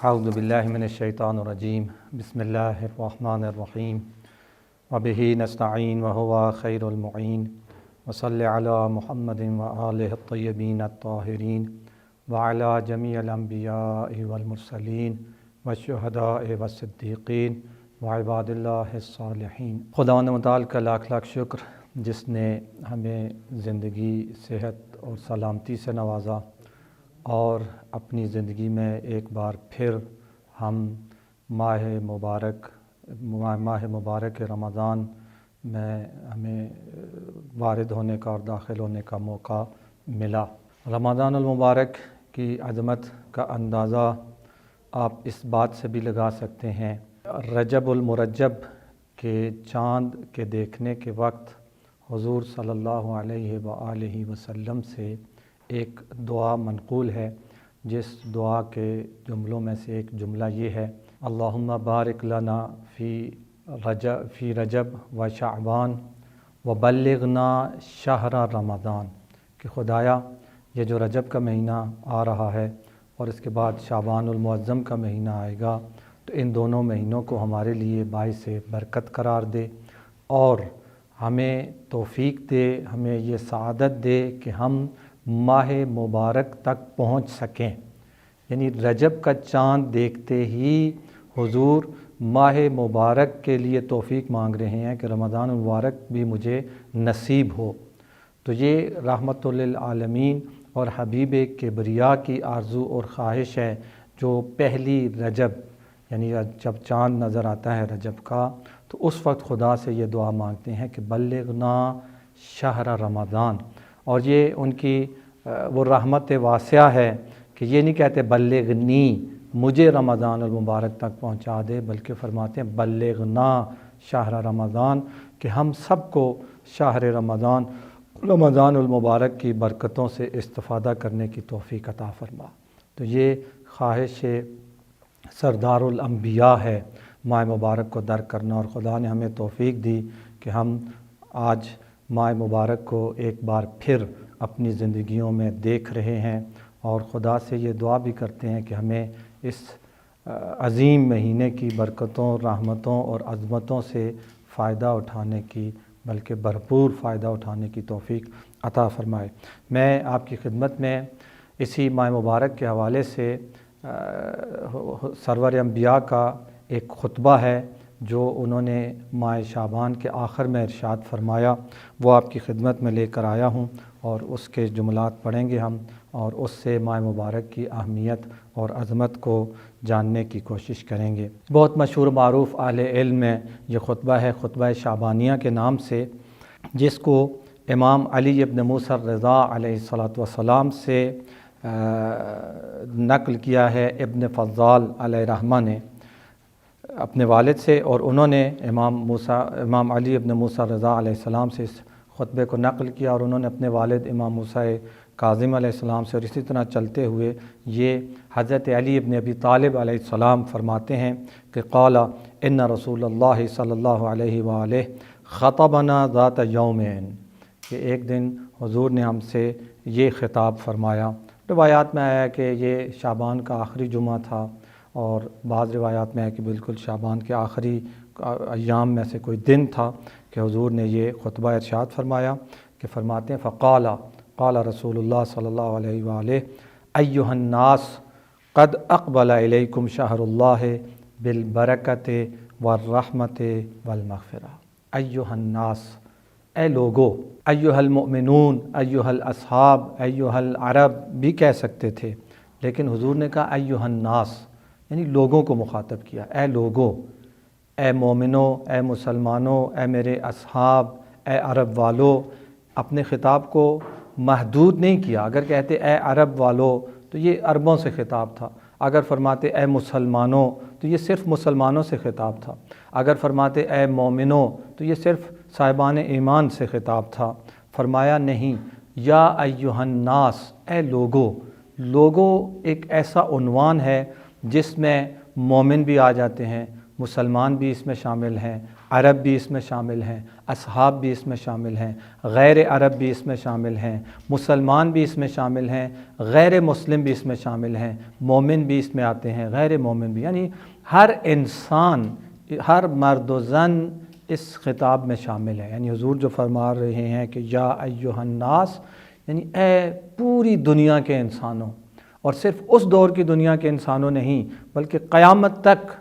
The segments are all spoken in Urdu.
اعوذ باللہ من الشیطان الرجیم بسم اللہ الرحمن الرحیم وبہ نستعین وہو خیر المعین وصلی علی محمد وآلہ الطیبین الطاہرین وعلی جمیع الانبیاء والمرسلین والشہداء والصدیقین وعباد اللہ الصالحین۔ خداوند متعال کا لاکھ لاکھ شکر جس نے ہمیں زندگی، صحت اور سلامتی سے نوازا اور اپنی زندگی میں ایک بار پھر ہم ماہ مبارک رمضان میں ہمیں وارد ہونے کا اور داخل ہونے کا موقع ملا۔ رمضان المبارک کی عظمت کا اندازہ آپ اس بات سے بھی لگا سکتے ہیں، رجب المرجب کے چاند کے دیکھنے کے وقت حضور صلی اللہ علیہ وآلہ وسلم سے ایک دعا منقول ہے، جس دعا کے جملوں میں سے ایک جملہ یہ ہے: اللہم بارک لنا فی رجب و شعبان وبلغنا شہر رمضان، کہ خدایا یہ جو رجب کا مہینہ آ رہا ہے اور اس کے بعد شعبان المعظم کا مہینہ آئے گا، تو ان دونوں مہینوں کو ہمارے لیے باعث برکت قرار دے اور ہمیں توفیق دے، ہمیں یہ سعادت دے کہ ہم ماہ مبارک تک پہنچ سکیں۔ یعنی رجب کا چاند دیکھتے ہی حضور ماہ مبارک کے لیے توفیق مانگ رہے ہیں کہ رمضان المبارک بھی مجھے نصیب ہو۔ تو یہ رحمت للعالمین اور حبیب کبریا کی آرزو اور خواہش ہے، جو پہلی رجب یعنی جب چاند نظر آتا ہے رجب کا، تو اس وقت خدا سے یہ دعا مانگتے ہیں کہ بلغنا شہر رمضان۔ اور یہ ان کی وہ رحمت واسعہ ہے کہ یہ نہیں کہتے بلغنی، مجھے رمضان المبارک تک پہنچا دے، بلکہ فرماتے ہیں بلغنا شہر رمضان، کہ ہم سب کو شہر رمضان المبارک کی برکتوں سے استفادہ کرنے کی توفیق عطا فرما۔ تو یہ خواہش سردار الانبیاء ہے ماہ مبارک کو درک کرنا، اور خدا نے ہمیں توفیق دی کہ ہم آج ماہ مبارک کو ایک بار پھر اپنی زندگیوں میں دیکھ رہے ہیں، اور خدا سے یہ دعا بھی کرتے ہیں کہ ہمیں اس عظیم مہینے کی برکتوں، رحمتوں اور عظمتوں سے فائدہ اٹھانے کی، بلکہ بھرپور فائدہ اٹھانے کی توفیق عطا فرمائے۔ میں آپ کی خدمت میں اسی ماہ مبارک کے حوالے سے سرور انبیاء کا ایک خطبہ ہے جو انہوں نے ماہ شعبان کے آخر میں ارشاد فرمایا، وہ آپ کی خدمت میں لے کر آیا ہوں، اور اس کے جملات پڑھیں گے ہم، اور اس سے ماہ مبارک کی اہمیت اور عظمت کو جاننے کی کوشش کریں گے۔ بہت مشہور معروف اہل علم میں یہ خطبہ ہے، خطبہ شعبانیہ کے نام سے، جس کو امام علی ابن موسیٰ الرضا علیہ السلام سے نقل کیا ہے ابن فضال علیہ رحمہ نے اپنے والد سے، اور انہوں نے امام علی ابن موسیٰ الرضا علیہ السلام سے اس خطبے کو نقل کیا، اور انہوں نے اپنے والد امام موسیٰ کاظم علیہ السلام سے، اور اسی طرح چلتے ہوئے یہ حضرت علی ابن ابی طالب علیہ السلام فرماتے ہیں کہ قال ان رسول اللہ صلی اللہ علیہ وآلہ خطبنا ذات یومین، کہ ایک دن حضور نے ہم سے یہ خطاب فرمایا۔ روایات میں آیا کہ یہ شعبان کا آخری جمعہ تھا، اور بعض روایات میں ہے کہ بالکل شعبان کے آخری ایام میں سے کوئی دن تھا کہ حضور نے یہ خطبہ ارشاد فرمایا، کہ فرماتے ہیں قال رسول اللہ صلی اللہ علیہ وآلہ ایھا الناس قد اقبل الیکم شہر اللہ بالبرکۃ والرحمۃ والمغفرہ۔ ایھا الناس، اے لوگو، ایھا المؤمنون، ایھا الاصحاب، ایھا العرب بھی کہہ سکتے تھے، لیکن حضور نے کہا ایھا الناس، یعنی لوگوں کو مخاطب کیا، اے لوگو، اے مومنو، اے مسلمانوں، اے میرے اصحاب، اے عرب والو۔ اپنے خطاب کو محدود نہیں کیا، اگر کہتے اے عرب والو تو یہ عربوں سے خطاب تھا، اگر فرماتے اے مسلمانوں تو یہ صرف مسلمانوں سے خطاب تھا، اگر فرماتے اے مومنوں تو یہ صرف صاحبان ایمان سے خطاب تھا۔ فرمایا نہیں، یا ایھا الناس، اے لوگو۔ لوگو ایک ایسا عنوان ہے جس میں مومن بھی آ جاتے ہیں، مسلمان بھی اس میں شامل ہیں، عرب بھی اس میں شامل ہیں، اصحاب بھی اس میں شامل ہیں، غیر عرب بھی اس میں شامل ہیں، مسلمان بھی اس میں شامل ہیں، غیر مسلم بھی اس میں شامل ہیں، مومن بھی اس میں آتے ہیں، غیر مومن بھی، یعنی ہر انسان، ہر مرد و زن اس خطاب میں شامل ہے۔ یعنی حضور جو فرما رہے ہیں کہ یا ایھا الناس، یعنی اے پوری دنیا کے انسانوں، اور صرف اس دور کی دنیا کے انسانوں نہیں بلکہ قیامت تک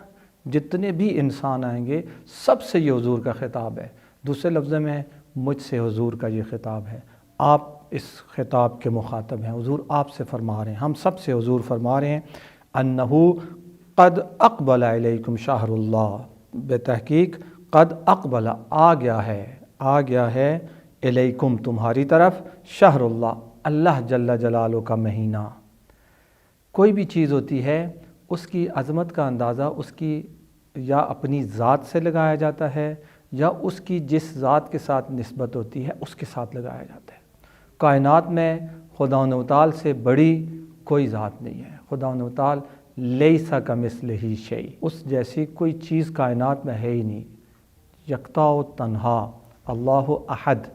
جتنے بھی انسان آئیں گے سب سے یہ حضور کا خطاب ہے۔ دوسرے لفظ میں مجھ سے حضور کا یہ خطاب ہے، آپ اس خطاب کے مخاطب ہیں، حضور آپ سے فرما رہے ہیں، ہم سب سے حضور فرما رہے ہیں انہو قد اقبل علیکم شہر اللہ، بے تحقیق قد اقبل آ گیا ہے علیکم تمہاری طرف شہر اللہ، اللہ جل جلالہ کا مہینہ۔ کوئی بھی چیز ہوتی ہے اس کی عظمت کا اندازہ اس کی یا اپنی ذات سے لگایا جاتا ہے یا اس کی جس ذات کے ساتھ نسبت ہوتی ہے اس کے ساتھ لگایا جاتا ہے۔ کائنات میں خداوند متعال سے بڑی کوئی ذات نہیں ہے، خداوند متعال لیس کمثلہ شیء، اس جیسی کوئی چیز کائنات میں ہے ہی نہیں، یکتا و تنہا، اللہ احد،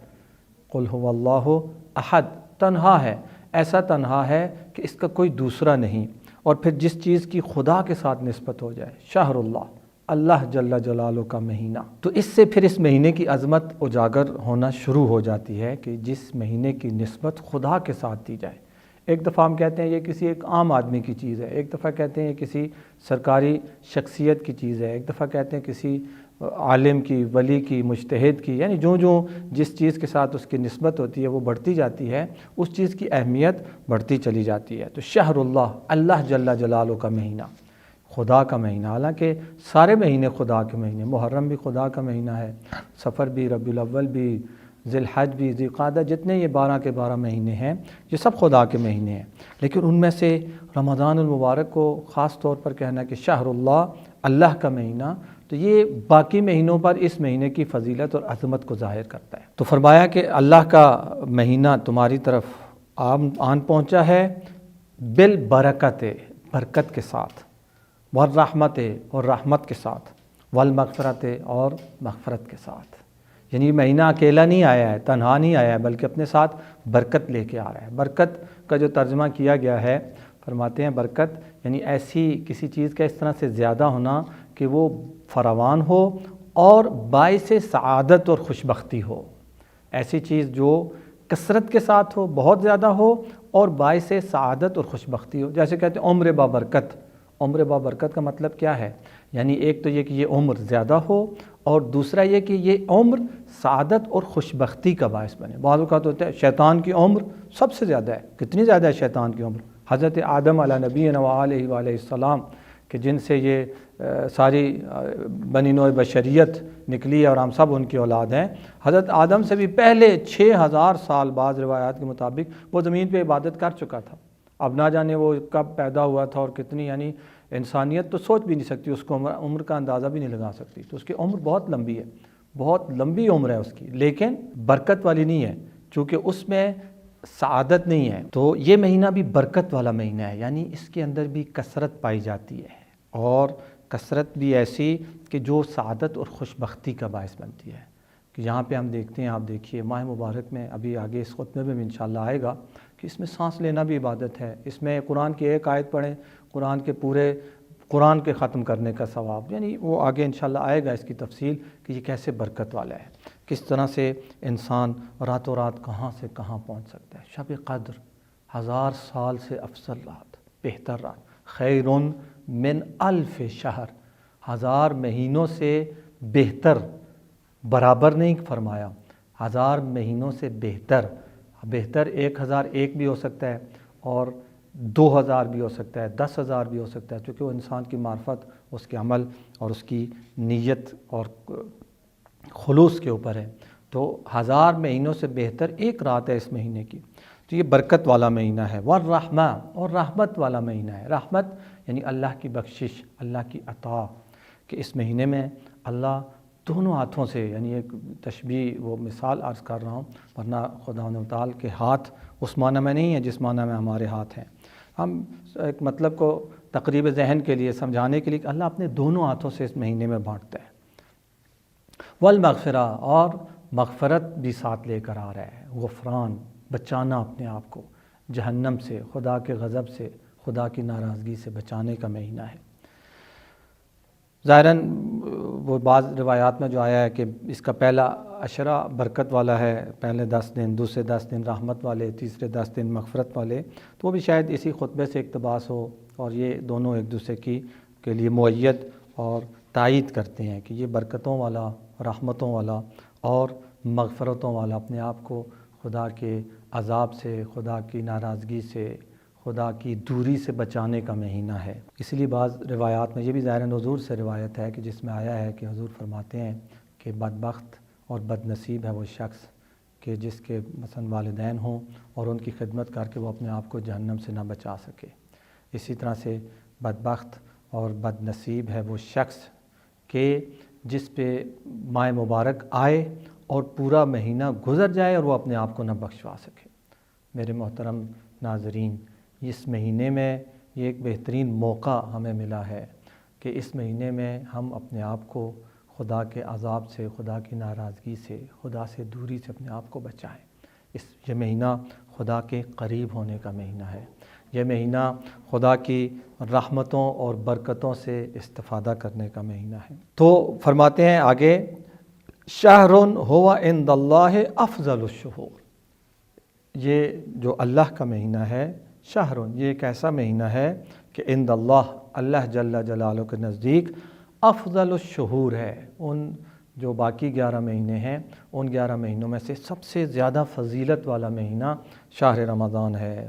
قل هو اللہ احد، تنہا ہے، ایسا تنہا ہے کہ اس کا کوئی دوسرا نہیں۔ اور پھر جس چیز کی خدا کے ساتھ نسبت ہو جائے، شہر اللہ، اللہ جل جلالہ کا مہینہ، تو اس سے پھر اس مہینے کی عظمت اجاگر ہونا شروع ہو جاتی ہے کہ جس مہینے کی نسبت خدا کے ساتھ دی جائے۔ ایک دفعہ ہم کہتے ہیں یہ کسی ایک عام آدمی کی چیز ہے، ایک دفعہ کہتے ہیں یہ کسی سرکاری شخصیت کی چیز ہے، ایک دفعہ کہتے ہیں کسی عالم کی، ولی کی، مجتہد کی، یعنی جو جس چیز کے ساتھ اس کی نسبت ہوتی ہے وہ بڑھتی جاتی ہے، اس چیز کی اہمیت بڑھتی چلی جاتی ہے۔ تو شہر اللہ، اللہ جل جلالہ کا مہینہ، خدا کا مہینہ، حالانکہ سارے مہینے خدا کے مہینے، محرم بھی خدا کا مہینہ ہے، سفر بھی، ربیع الاول بھی، ذی الحج بھی، ذی القعدہ، جتنے یہ 12 کے 12 مہینے ہیں یہ سب خدا کے مہینے ہیں، لیکن ان میں سے رمضان المبارک کو خاص طور پر کہنا کہ شہر اللہ، اللہ کا مہینہ، تو یہ باقی مہینوں پر اس مہینے کی فضیلت اور عظمت کو ظاہر کرتا ہے۔ تو فرمایا کہ اللہ کا مہینہ تمہاری طرف آن پہنچا ہے بالبرکت، برکت کے ساتھ، والرحمت، اور رحمت کے ساتھ، والمغفرت، اور مغفرت کے ساتھ۔ یعنی یہ مہینہ اکیلا نہیں آیا ہے، تنہا نہیں آیا ہے، بلکہ اپنے ساتھ برکت لے کے آ رہا ہے۔ برکت کا جو ترجمہ کیا گیا ہے، فرماتے ہیں برکت یعنی ایسی کسی چیز کا اس طرح سے زیادہ ہونا کہ وہ فراوان ہو اور باعث سعادت اور خوشبختی ہو، ایسی چیز جو کثرت کے ساتھ ہو، بہت زیادہ ہو اور باعث سعادت اور خوشبختی ہو۔ جیسے کہتے ہیں عمر بابرکت، عمر بابرکت کا مطلب کیا ہے؟ یعنی ایک تو یہ کہ یہ عمر زیادہ ہو، اور دوسرا یہ کہ یہ عمر سعادت اور خوشبختی کا باعث بنے۔ بعض اوقات ہوتا ہے شیطان کی عمر سب سے زیادہ ہے، کتنی زیادہ ہے شیطان کی عمر؟ حضرت آدم علیہ نبینا وآلہ وآلہ السلام کہ جن سے یہ ساری بنی نوع بشریت نکلی اور ہم سب ان کی اولاد ہیں، حضرت آدم سے بھی پہلے 6000 سال بعض روایات کے مطابق وہ زمین پہ عبادت کر چکا تھا۔ اب نہ جانے وہ کب پیدا ہوا تھا اور کتنی، یعنی انسانیت تو سوچ بھی نہیں سکتی، اس کو عمر کا اندازہ بھی نہیں لگا سکتی، تو اس کی عمر بہت لمبی ہے، بہت لمبی عمر ہے اس کی، لیکن برکت والی نہیں ہے، چونکہ اس میں سعادت نہیں ہے۔ تو یہ مہینہ بھی برکت والا مہینہ ہے، یعنی اس کے اندر بھی کثرت پائی جاتی ہے، اور کثرت بھی ایسی کہ جو سعادت اور خوشبختی کا باعث بنتی ہے۔ کہ یہاں پہ ہم دیکھتے ہیں، آپ دیکھیے ماہ مبارک میں، ابھی آگے اس خطبے میں بھی انشاءاللہ آئے گا کہ اس میں سانس لینا بھی عبادت ہے، اس میں قرآن کی ایک آیت پڑھیں، قرآن کے پورے قرآن کے ختم کرنے کا ثواب، یعنی وہ آگے انشاءاللہ آئے گا اس کی تفصیل کہ یہ کیسے برکت والا ہے، کس طرح سے انسان راتوں رات کہاں سے کہاں پہنچ سکتا ہے۔ شب قدر 1000 سال سے افضل رات، بہتر رات، خیر من 1000 شہر، 1000 مہینوں سے بہتر، برابر نہیں فرمایا، 1000 مہینوں سے بہتر، بہتر 1001 بھی ہو سکتا ہے اور 2000 بھی ہو سکتا ہے، 10,000 بھی ہو سکتا ہے، چونکہ وہ انسان کی معرفت، اس کے عمل اور اس کی نیت اور خلوص کے اوپر ہے۔ تو 1000 مہینوں سے بہتر ایک رات ہے اس مہینے کی، تو یہ برکت والا مہینہ ہے۔ والرحمہ، اور رحمت والا مہینہ ہے۔ رحمت یعنی اللہ کی بخشش، اللہ کی عطا، کہ اس مہینے میں اللہ دونوں ہاتھوں سے، یعنی ایک تشبیہ وہ مثال عرض کر رہا ہوں، ورنہ خداوند تعالی کے ہاتھ اس معنی میں نہیں ہے جس معنی میں ہمارے ہاتھ ہیں۔ ہم ایک مطلب کو تقریب ذہن کے لیے سمجھانے کے لیے کہ اللہ اپنے دونوں ہاتھوں سے اس مہینے میں بانٹتا ہے۔ والمغفرہ، اور مغفرت بھی ساتھ لے کر آ رہا ہے، غفران، بچانا اپنے آپ کو جہنم سے، خدا کے غضب سے، خدا کی ناراضگی سے بچانے کا مہینہ ہے۔ ظاہراً وہ بعض روایات میں جو آیا ہے کہ اس کا پہلا عشرہ برکت والا ہے، پہلے 10 دن، دوسرے 10 دن رحمت والے، تیسرے 10 دن مغفرت والے، تو وہ بھی شاید اسی خطبے سے اقتباس ہو، اور یہ دونوں ایک دوسرے کے لیے مؤید اور تائید کرتے ہیں کہ یہ برکتوں والا، رحمتوں والا اور مغفرتوں والا، اپنے آپ کو خدا کے عذاب سے، خدا کی ناراضگی سے، خدا کی دوری سے بچانے کا مہینہ ہے۔ اس لیے بعض روایات میں یہ بھی ظاہراً حضور سے روایت ہے کہ جس میں آیا ہے کہ حضور فرماتے ہیں کہ بدبخت اور بد نصیب ہے وہ شخص کہ جس کے مثلا والدین ہوں اور ان کی خدمت کر کے وہ اپنے آپ کو جہنم سے نہ بچا سکے۔ اسی طرح سے بدبخت اور بد نصیب ہے وہ شخص کہ جس پہ ماہ مبارک آئے اور پورا مہینہ گزر جائے اور وہ اپنے آپ کو نہ بخشوا سکے۔ میرے محترم ناظرین، اس مہینے میں یہ ایک بہترین موقع ہمیں ملا ہے کہ اس مہینے میں ہم اپنے آپ کو خدا کے عذاب سے، خدا کی ناراضگی سے، خدا سے دوری سے اپنے آپ کو بچائیں۔ یہ مہینہ خدا کے قریب ہونے کا مہینہ ہے، یہ مہینہ خدا کی رحمتوں اور برکتوں سے استفادہ کرنے کا مہینہ ہے۔ تو فرماتے ہیں آگے، شہر ہوا عند اللہ افضل الشہور، یہ جو اللہ کا مہینہ ہے، شہر، یہ ایک ایسا مہینہ ہے کہ عند اللہ، اللہ جل جلالہ کے نزدیک افضل الشہور ہے، ان جو باقی 11 مہینے ہیں ان 11 مہینوں میں سے سب سے زیادہ فضیلت والا مہینہ شہر رمضان ہے۔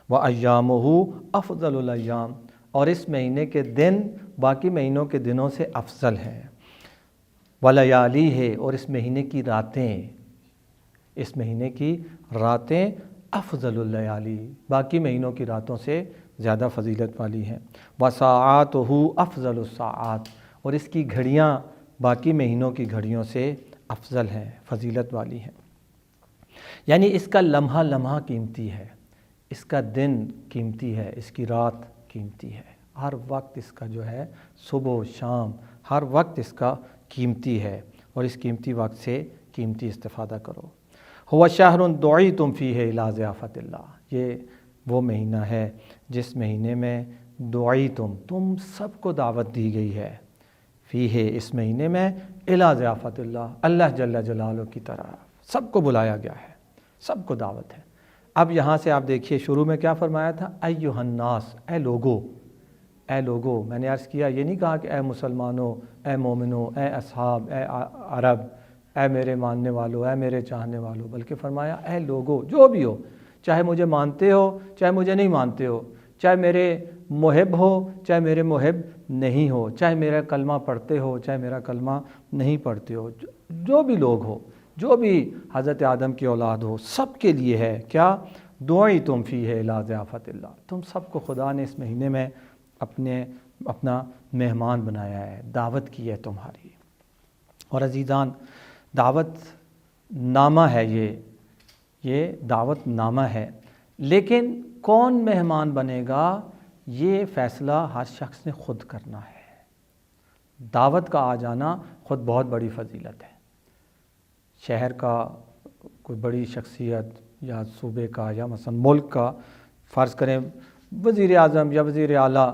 وَأَيَّامُهُ أَفْضَلُ الْأَيَّامِ، اور اس مہینے کے دن باقی مہینوں کے دنوں سے افضل ہیں۔ وَلَيَالِهِ، اور اس مہینے کی راتیں، اس مہینے کی راتیں افضل اللیالی، باقی مہینوں کی راتوں سے زیادہ فضیلت والی ہیں۔ وَسَاعَاتُهُ أَفْضَلُ السَّاعَات، اور اس کی گھڑیاں باقی مہینوں کی گھڑیوں سے افضل ہیں، فضیلت والی ہیں۔ یعنی اس کا لمحہ لمحہ قیمتی ہے، اس کا دن قیمتی ہے، اس کی رات قیمتی ہے، ہر وقت اس کا جو ہے صبح و شام ہر وقت اس کا قیمتی ہے، اور اس قیمتی وقت سے قیمتی استفادہ کرو۔ ہوا شہر دعیتم فیہ الی ضیافت اللہ، یہ وہ مہینہ ہے جس مہینے میں دعیتم، تم سب کو دعوت دی گئی ہے، فیہ، اس مہینے میں، الی ضیافت اللہ، اللہ جل جلالہ کی طرف سب کو بلایا گیا ہے، سب کو دعوت ہے۔ اب یہاں سے آپ دیکھیے شروع میں کیا فرمایا تھا، ایھا الناس، اے لوگو، اے لوگو، میں نے عرض کیا یہ نہیں کہا کہ اے مسلمانوں، اے مومنوں، اے اصحاب، اے عرب، اے میرے ماننے والوں، اے میرے چاہنے والوں، بلکہ فرمایا اے لوگو، جو بھی ہو، چاہے مجھے مانتے ہو چاہے مجھے نہیں مانتے ہو، چاہے میرے محب ہو چاہے میرے محب نہیں ہو، چاہے میرا کلمہ پڑھتے ہو چاہے میرا کلمہ نہیں پڑھتے ہو، جو بھی لوگ ہو، جو بھی حضرت آدم کی اولاد ہو، سب کے لیے ہے کیا، دعیتم فیہ الی ضیافت اللہ، تم سب کو خدا نے اس مہینے میں اپنا مہمان بنایا ہے، دعوت کی ہے تمہاری۔ اور عزیزان، دعوت نامہ ہے، یہ دعوت نامہ ہے، لیکن کون مہمان بنے گا یہ فیصلہ ہر شخص نے خود کرنا ہے۔ دعوت کا آ جانا خود بہت بڑی فضیلت ہے۔ شہر کا کوئی بڑی شخصیت یا صوبے کا یا مثلا ملک کا، فرض کریں وزیر اعظم یا وزیر اعلیٰ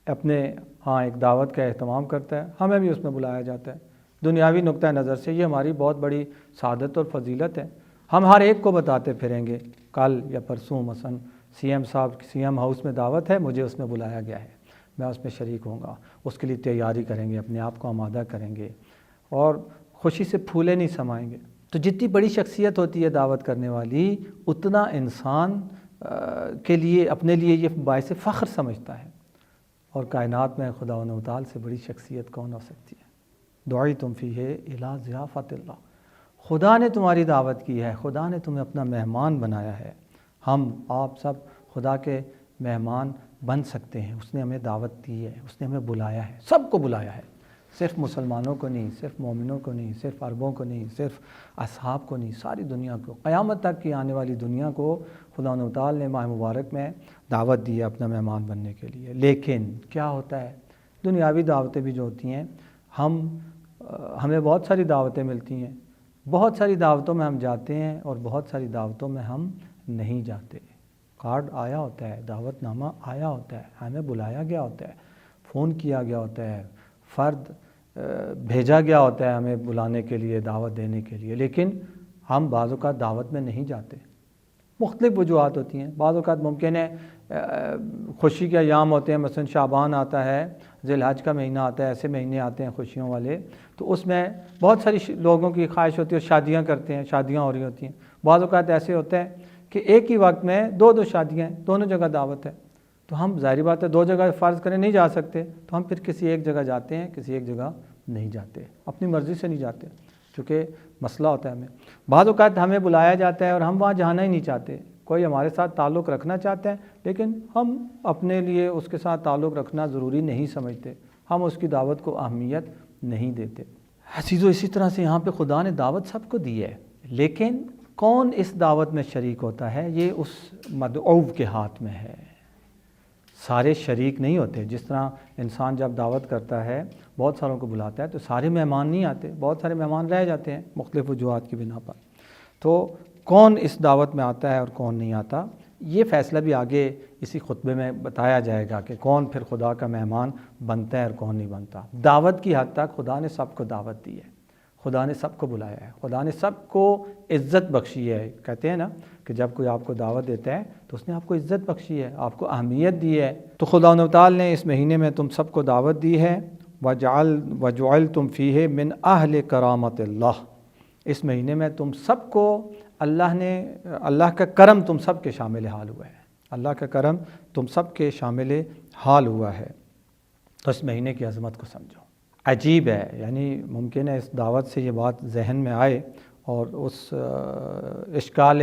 اپنے ہاں ایک دعوت کا اہتمام کرتا ہے، ہمیں بھی اس میں بلایا جاتا ہے، دنیاوی نقطہ نظر سے یہ ہماری بہت بڑی سعادت اور فضیلت ہے۔ ہم ہر ایک کو بتاتے پھریں گے، کل یا پرسوں مثلا سی ایم صاحب، سی ایم ہاؤس میں دعوت ہے، مجھے اس میں بلایا گیا ہے، میں اس میں شریک ہوں گا، اس کے لیے تیاری کریں گے، اپنے آپ کو آمادہ کریں گے اور خوشی سے پھولے نہیں سمائیں گے۔ تو جتنی بڑی شخصیت ہوتی ہے دعوت کرنے والی، اتنا انسان کے لیے اپنے لیے یہ باعث فخر سمجھتا ہے، اور کائنات میں خدا و تعالی سے بڑی شخصیت کون ہو سکتی ہے۔ دعیتم فیہ الی ضیافت اللہ، خدا نے تمہاری دعوت کی ہے، خدا نے تمہیں اپنا مہمان بنایا ہے۔ ہم آپ سب خدا کے مہمان بن سکتے ہیں، اس نے ہمیں دعوت دی ہے، اس نے ہمیں بلایا ہے، سب کو بلایا ہے، صرف مسلمانوں کو نہیں، صرف مومنوں کو نہیں، صرف عربوں کو نہیں، صرف اصحاب کو نہیں، ساری دنیا کو، قیامت تک کی آنے والی دنیا کو خدا و تعالی نے ماہ مبارک میں دعوت دی ہے اپنا مہمان بننے کے لیے۔ لیکن کیا ہوتا ہے، دنیاوی دعوتیں بھی جو ہوتی ہیں، ہم ہمیں بہت ساری دعوتیں ملتی ہیں، بہت ساری دعوتوں میں ہم جاتے ہیں اور بہت ساری دعوتوں میں ہم نہیں جاتے۔ کارڈ آیا ہوتا ہے، دعوت نامہ آیا ہوتا ہے، ہمیں بلایا گیا ہوتا ہے، فون کیا گیا ہوتا ہے، فرد بھیجا گیا ہوتا ہے ہمیں بلانے کے لیے، دعوت دینے کے لیے، لیکن ہم بعض اوقات دعوت میں نہیں جاتے۔ مختلف وجوہات ہوتی ہیں۔ بعض اوقات ممکن ہے خوشی کے ایام ہوتے ہیں، مثلا شعبان آتا ہے، ذی الحج کا مہینہ آتا ہے، ایسے مہینے آتے ہیں خوشیوں والے، تو اس میں بہت ساری لوگوں کی خواہش ہوتی ہے، شادیاں کرتے ہیں، شادیاں ہو رہی ہوتی ہیں۔ بعض اوقات ایسے ہوتا ہے کہ ایک ہی وقت میں دو شادیاں ہیں، دونوں جگہ دعوت ہے، تو ہم ظاہری بات ہے دو جگہ فرض کریں نہیں جا سکتے، تو ہم پھر کسی ایک جگہ جاتے ہیں، کسی ایک جگہ نہیں جاتے، اپنی مرضی سے نہیں جاتے، چونکہ مسئلہ ہوتا ہے ہمیں۔ بعض اوقات ہمیں بلایا جاتا ہے اور ہم وہاں جانا ہی نہیں چاہتے، کوئی ہمارے ساتھ تعلق رکھنا چاہتے ہیں لیکن ہم اپنے لیے اس کے ساتھ تعلق رکھنا ضروری نہیں سمجھتے، ہم اس کی دعوت کو اہمیت نہیں دیتے۔ عزیزو، اسی طرح سے یہاں پہ خدا نے دعوت سب کو دی ہے، لیکن کون اس دعوت میں شریک ہوتا ہے یہ اس مدعو کے ہاتھ میں ہے۔ سارے شریک نہیں ہوتے۔ جس طرح انسان جب دعوت کرتا ہے، بہت ساروں کو بلاتا ہے، تو سارے مہمان نہیں آتے، بہت سارے مہمان رہ جاتے ہیں مختلف وجوہات کی بنا پر۔ تو کون اس دعوت میں آتا ہے اور کون نہیں آتا، یہ فیصلہ بھی آگے اسی خطبے میں بتایا جائے گا کہ کون پھر خدا کا مہمان بنتا ہے اور کون نہیں بنتا۔ دعوت کی حد تک خدا نے سب کو دعوت دی ہے، خدا نے سب کو بلایا ہے، خدا نے سب کو عزت بخشی ہے۔ کہتے ہیں نا کہ جب کوئی آپ کو دعوت دیتا ہے تو اس نے آپ کو عزت بخشی ہے، آپ کو اہمیت دی ہے۔ تو خدا تعالی نے اس مہینے میں تم سب کو دعوت دی ہے، وَجَعَلْتُمْ فِيهِ مِنْ أَهْلِ كَرَامَةِ اللَّهِ۔ اس مہینے میں تم سب کو اللہ کا کرم تم سب کے شامل حال ہوا ہے، اللہ کا کرم تم سب کے شامل حال ہوا ہے۔ تو اس مہینے کی عظمت کو سمجھو۔ عجیب ہے، یعنی ممکن ہے اس دعوت سے یہ بات ذہن میں آئے اور اس اشکال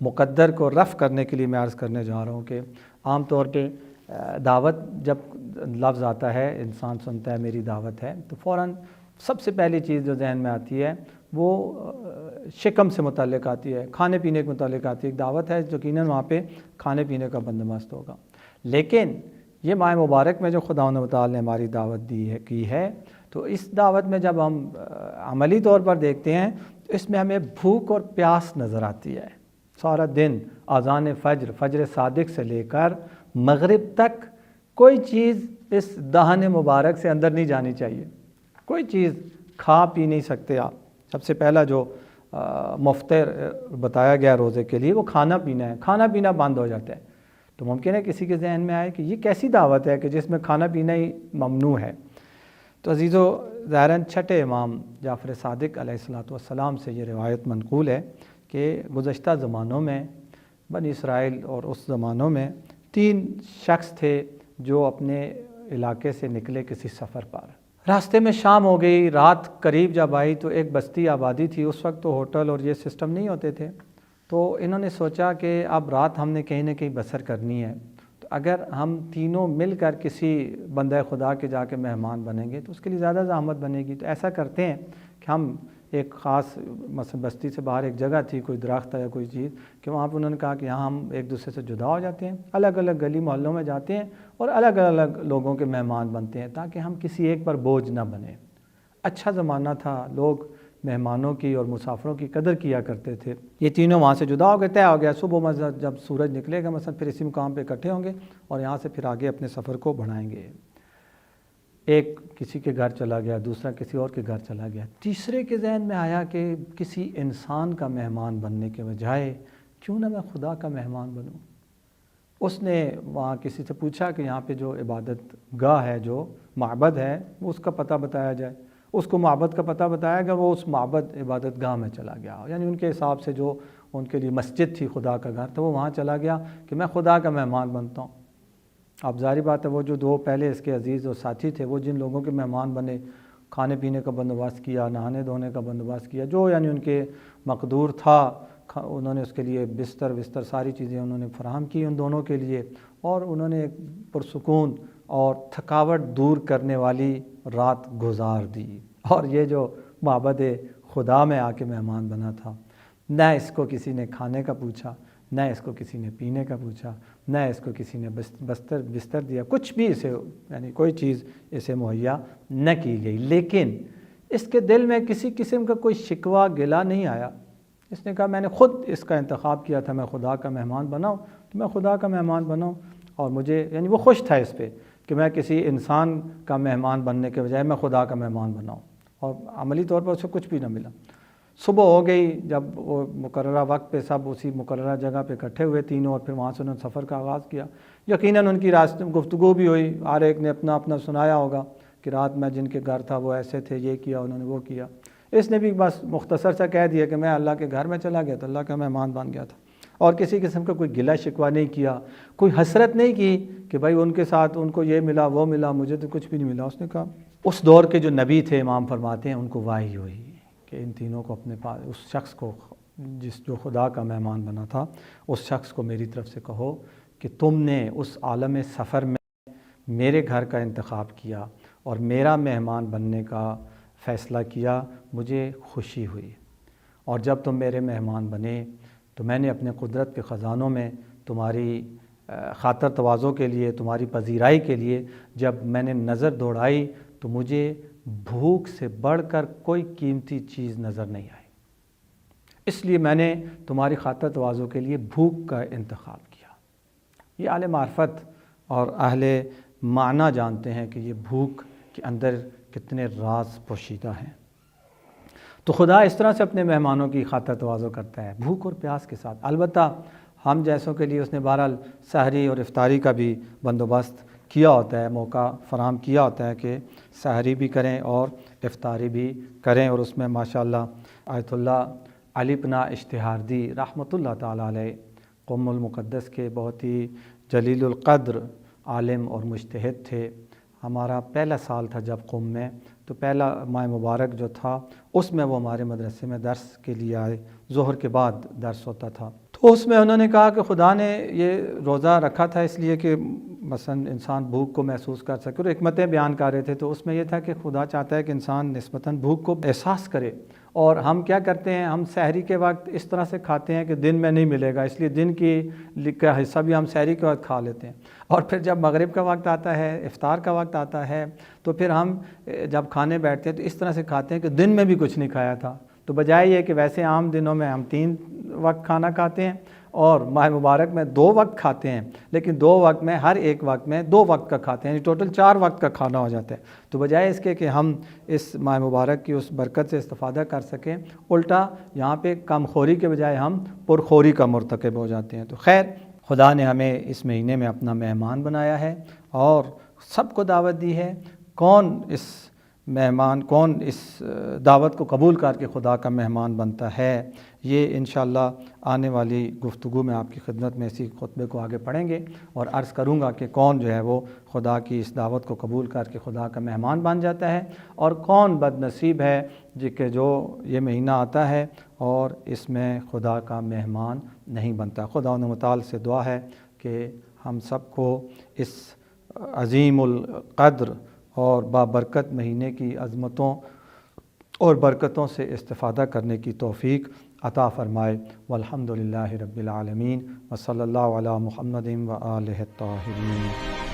مقدر کو رفع کرنے کے لیے میں عرض کرنے جا رہا ہوں کہ عام طور پہ دعوت جب لفظ آتا ہے، انسان سنتا ہے میری دعوت ہے، تو فوراً سب سے پہلی چیز جو ذہن میں آتی ہے وہ شکم سے متعلق آتی ہے، کھانے پینے کے متعلق آتی ہے۔ ایک دعوت ہے، یقیناً وہاں پہ کھانے پینے کا بندوبست ہوگا، لیکن یہ ماہ مبارک میں جو خدا و تعالی نے ہماری دعوت کی ہے، تو اس دعوت میں جب ہم عملی طور پر دیکھتے ہیں تو اس میں ہمیں بھوک اور پیاس نظر آتی ہے۔ سارا دن اذان فجر صادق سے لے کر مغرب تک کوئی چیز اس دہن مبارک سے اندر نہیں جانی چاہیے، کوئی چیز کھا پی نہیں سکتے آپ۔ سب سے پہلا جو مفطر بتایا گیا روزے کے لیے وہ کھانا پینا ہے، کھانا پینا بند ہو جاتا ہے۔ تو ممکن ہے کسی کے ذہن میں آئے کہ یہ کیسی دعوت ہے کہ جس میں کھانا پینا ہی ممنوع ہے۔ تو عزیزو، ظاہراً چھٹے امام جعفر صادق علیہ السلام سے یہ روایت منقول ہے کہ گزشتہ زمانوں میں بنی اسرائیل اور اس زمانوں میں 3 شخص تھے جو اپنے علاقے سے نکلے کسی سفر پر۔ راستے میں شام ہو گئی، رات قریب جب آئی تو ایک بستی آبادی تھی۔ اس وقت تو ہوٹل اور یہ سسٹم نہیں ہوتے تھے، تو انہوں نے سوچا کہ اب رات ہم نے کہیں نہ کہیں بسر کرنی ہے، تو اگر ہم تینوں مل کر کسی بندہ خدا کے جا کے مہمان بنیں گے تو اس کے لیے زیادہ زحمت بنے گی۔ تو ایسا کرتے ہیں کہ ہم ایک خاص مثلا بستی سے باہر ایک جگہ تھی، کوئی درخت یا کوئی چیز، کہ وہاں پہ انہوں نے کہا کہ یہاں ہم ایک دوسرے سے جدا ہو جاتے ہیں، الگ الگ گلی محلوں میں جاتے ہیں اور الگ الگ لوگوں کے مہمان بنتے ہیں تاکہ ہم کسی ایک پر بوجھ نہ بنے۔ اچھا زمانہ تھا، لوگ مہمانوں کی اور مسافروں کی قدر کیا کرتے تھے۔ یہ تینوں وہاں سے جدا ہو گئے، طے ہو گیا صبح جب سورج نکلے گا مثلا پھر اسی مقام پہ اکٹھے ہوں گے اور یہاں سے پھر آگے اپنے سفر کو بڑھائیں گے۔ ایک کسی کے گھر چلا گیا، دوسرا کسی اور کے گھر چلا گیا، تیسرے کے ذہن میں آیا کہ کسی انسان کا مہمان بننے کے بجائے کیوں نہ میں خدا کا مہمان بنوں۔ اس نے وہاں کسی سے پوچھا کہ یہاں پہ جو عبادت گاہ ہے، جو معبد ہے، اس کا پتہ بتایا جائے۔ اس کو معبد کا پتہ بتایا گیا، وہ اس معبد عبادت گاہ میں چلا گیا، یعنی ان کے حساب سے جو ان کے لیے مسجد تھی خدا کا گھر، تو وہ وہاں چلا گیا کہ میں خدا کا مہمان بنتا ہوں۔ اب ظاہری بات ہے وہ جو 2 پہلے اس کے عزیز اور ساتھی تھے، وہ جن لوگوں کے مہمان بنے، کھانے پینے کا بندوبست کیا، نہانے دھونے کا بندوبست کیا، جو یعنی ان کے مقدور تھا، انہوں نے اس کے لیے بستر ساری چیزیں انہوں نے فراہم کی ان دونوں کے لیے، اور انہوں نے ایک پرسکون اور تھکاوٹ دور کرنے والی رات گزار دی۔ اور یہ جو معبد خدا میں آ کے مہمان بنا تھا، نہ اس کو کسی نے کھانے کا پوچھا، نہ اس کو کسی نے پینے کا پوچھا، نہ اس کو کسی نے بستر دیا، کچھ بھی اسے یعنی کوئی چیز اسے مہیا نہ کی گئی۔ لیکن اس کے دل میں کسی قسم کا کوئی شکوہ گلہ نہیں آیا. اس نے کہا میں نے خود اس کا انتخاب کیا تھا میں خدا کا مہمان بناؤں تو میں خدا کا مہمان بناؤں. اور مجھے یعنی وہ خوش تھا اس پہ کہ میں کسی انسان کا مہمان بننے کے بجائے میں خدا کا مہمان بناؤں. اور عملی طور پر اسے کچھ بھی نہ ملا. صبح ہو گئی جب وہ مقررہ وقت پہ سب اسی مقررہ جگہ پہ اکٹھے ہوئے تینوں, اور پھر وہاں سے انہوں نے سفر کا آغاز کیا. یقیناً ان کی گفتگو بھی ہوئی, ہر ایک نے اپنا اپنا سنایا ہوگا کہ رات میں جن کے گھر تھا وہ ایسے تھے, یہ کیا انہوں نے, وہ کیا. اس نے بھی بس مختصر سا کہہ دیا کہ میں اللہ کے گھر میں چلا گیا تو اللہ کا مہمان بن گیا تھا, اور کسی قسم کا کوئی گلہ شکوہ نہیں کیا, کوئی حسرت نہیں کی کہ بھائی ان کے ساتھ ان کو یہ ملا وہ ملا, مجھے تو کچھ بھی نہیں ملا. اس نے کہا اس دور کے جو نبی تھے امام فرماتے ہیں ان کو وحی ہوئی کہ ان تینوں کو اپنے پاس, اس شخص کو جو خدا کا مہمان بنا تھا اس شخص کو میری طرف سے کہو کہ تم نے اس عالم سفر میں میرے گھر کا انتخاب کیا اور میرا مہمان بننے کا فیصلہ کیا, مجھے خوشی ہوئی. اور جب تم میرے مہمان بنے تو میں نے اپنے قدرت کے خزانوں میں تمہاری خاطر تواضع کے لیے, تمہاری پذیرائی کے لیے جب میں نے نظر دوڑائی تو مجھے بھوک سے بڑھ کر کوئی قیمتی چیز نظر نہیں آئی. اس لیے میں نے تمہاری خاطر تواضع کے لیے بھوک کا انتخاب کیا. یہ اہل معرفت اور اہل معنی جانتے ہیں کہ یہ بھوک کے اندر کتنے راز پوشیدہ ہیں. تو خدا اس طرح سے اپنے مہمانوں کی خاطر تواضع کرتا ہے, بھوک اور پیاس کے ساتھ. البتہ ہم جیسوں کے لیے اس نے بہرحال سحری اور افطاری کا بھی بندوبست کیا ہوتا ہے, موقع فراہم کیا ہوتا ہے کہ سحری بھی کریں اور افطاری بھی کریں. اور اس میں ماشاءاللہ آیت اللہ علی پناہ اشتہاردی رحمۃ اللہ تعالیٰ علیہ قم المقدس کے بہت ہی جلیل القدر عالم اور مجتہد تھے. ہمارا پہلا سال تھا جب قم میں, تو پہلا ماہ مبارک جو تھا اس میں وہ ہمارے مدرسے میں درس کے لیے آئے, ظہر کے بعد درس ہوتا تھا. تو اس میں انہوں نے کہا کہ خدا نے یہ روزہ رکھا تھا اس لیے کہ مثلا انسان بھوک کو محسوس کر سکے, اور حکمتیں بیان کر رہے تھے. تو اس میں یہ تھا کہ خدا چاہتا ہے کہ انسان نسبتاً بھوک کو احساس کرے, اور ہم کیا کرتے ہیں, ہم سحری کے وقت اس طرح سے کھاتے ہیں کہ دن میں نہیں ملے گا, اس لیے دن کا حصہ بھی ہم سحری کے وقت کھا لیتے ہیں. اور پھر جب مغرب کا وقت آتا ہے, افطار کا وقت آتا ہے, تو پھر ہم جب کھانے بیٹھتے ہیں تو اس طرح سے کھاتے ہیں کہ دن میں بھی کچھ نہیں کھایا تھا. تو بجائے یہ کہ ویسے عام دنوں میں ہم 3 وقت کھانا کھاتے ہیں اور ماہ مبارک میں 2 وقت کھاتے ہیں, لیکن 2 وقت میں ہر ایک وقت میں 2 وقت کا کھاتے ہیں, یعنی ٹوٹل 4 وقت کا کھانا ہو جاتا ہے. تو بجائے اس کے کہ ہم اس ماہ مبارک کی اس برکت سے استفادہ کر سکیں, الٹا یہاں پہ کم خوری کے بجائے ہم پرخوری کا مرتکب ہو جاتے ہیں. تو خیر, خدا نے ہمیں اس مہینے میں اپنا مہمان بنایا ہے اور سب کو دعوت دی ہے. کون اس دعوت کو قبول کر کے خدا کا مہمان بنتا ہے, یہ انشاءاللہ آنے والی گفتگو میں آپ کی خدمت میں اسی خطبے کو آگے پڑھیں گے, اور عرض کروں گا کہ کون جو ہے وہ خدا کی اس دعوت کو قبول کر کے خدا کا مہمان بن جاتا ہے, اور کون بد نصیب ہے کہ جو یہ مہینہ آتا ہے اور اس میں خدا کا مہمان نہیں بنتا. خدا متعال سے دعا ہے کہ ہم سب کو اس عظیم القدر اور بابرکت مہینے کی عظمتوں اور برکتوں سے استفادہ کرنے کی توفیق عطا فرمائے. والحمدللہ رب العالمین, وصلی اللہ علی محمد و آلہ الطاہرین.